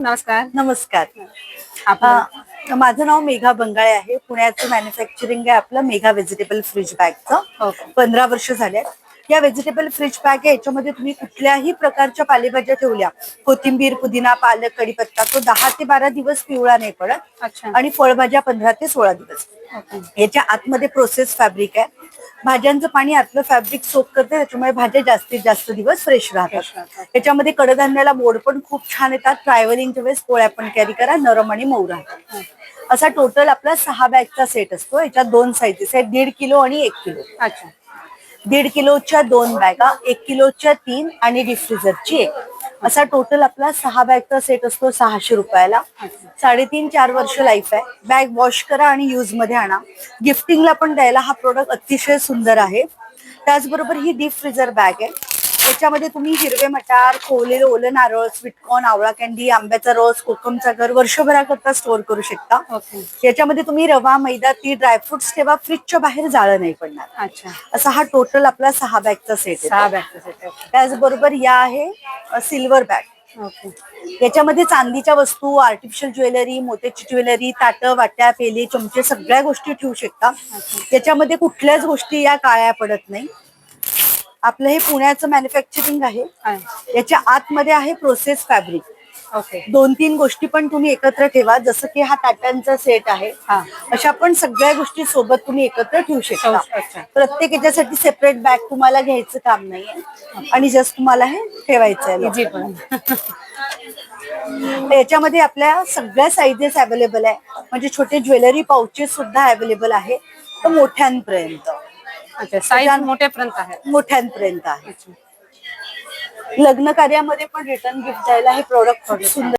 नमस्कार. नमस्कार. आपलं माझं नाव मेघा बंगाळे आहे. पुण्याचं मॅन्युफॅक्चरिंग आहे आपलं मेघा व्हेजिटेबल फ्रीज बॅगचं. ओके. 15 वर्ष झाले. या व्हेजिटेबल फ्रीज बॅग आहे, याच्यामध्ये तुम्ही कुठल्याही प्रकारच्या पालेभाज्या ठेवल्या, कोथिंबीर, पुदिना, पालक, कढीपत्ता, तो 10 ते 12 दिवस पिवळा नाही पडत. अच्छा. आणि फळभाज्या 15 ते 16 दिवस. ओके. याच्या आतमध्ये प्रोसेस फॅब्रिक आहे. भाज्यांचं पाणी आतलं फॅब्रिक सोक करते, त्याच्यामुळे भाज्या जास्तीत जास्त दिवस फ्रेश राहतात. याच्यामध्ये कडधान्याला मोड पण खूप छान येतात. ट्रॅव्हलिंगच्या वेळेस पोळ्या पण कॅरी करा, नरम आणि मऊ राहतात. असा टोटल आपला 6 बॅगचा सेट असतो. याच्यात 2 साईजेस आहेत, 1.5 किलो आणि 1 किलो. अच्छा. 1.5 किलोच्या 2 बॅगा, 1 किलोच्या 3 आणि डीप फ्रीजरची 1. असा टोटल आपला 6 बॅगचा सेट असतो 600 रुपयाला. 3.5-4 वर्ष लाईफ आहे. बॅग वॉश करा आणि यूज मध्ये आणा. गिफ्टिंगला पण द्यायला हा प्रोडक्ट अतिशय सुंदर आहे. त्याचबरोबर ही डीप फ्रीजर बॅग आहे. याच्यामध्ये तुम्ही हिरवे मटार, खोवलेलं ओलं नारळ, स्वीटकॉर्न, आवळा कॅन्डी, आंब्याचा रस, कोकमचा गर वर्षभराकरता स्टोअर करू शकता. ओके. याच्यामध्ये तुम्ही रवा, मैदा, तीळ, ड्रायफ्रुट्स ठेवा. फ्रीजच्या बाहेर जाळं नाही पडणार. अच्छा. असा हा टोटल आपला 6 बॅगचा सेट आहे. 6 बॅगचा सेट. त्याचबरोबर या आहे सिल्वर बॅग. ओके. याच्यामध्ये चांदीच्या वस्तू, आर्टिफिशियल ज्वेलरी, मोत्याची ज्वेलरी, ताटं, वाट्या, पेले, चमचे सगळ्या गोष्टी ठेवू शकता. याच्यामध्ये कुठल्याच गोष्टी या काळ्या पडत नाही. आपलं हे पुण्याचं मॅन्युफॅक्चरिंग आहे. याच्या आतमध्ये आहे प्रोसेस फॅब्रिक. ओके. 2-3 गोष्टी पण तुम्ही एकत्र ठेवा, जसं की हा ताटांचा सेट आहे. अशा पण सगळ्या गोष्टी सोबत तुम्ही एकत्र ठेवू शकता. अच्छा. प्रत्येक याच्यासाठी सेपरेट बॅग तुम्हाला घ्यायचं काम नाहीये आणि जस्ट तुम्हाला हे ठेवायचं आहे. इझी पण. याच्यामध्ये आपल्या सगळ्या साईजेस अवेलेबल आहे, म्हणजे छोटे ज्वेलरी पाउचेस सुद्धा अवेलेबल आहे तर मोठ्यांपर्यंत. अच्छा, साईज मोठ्यापर्यंत आहे. मोठ्यांपर्यंत आहे. लग्न कार्यामध्ये पण रिटर्न गिफ्ट द्यायला हे प्रोडक्ट खूप सुंदर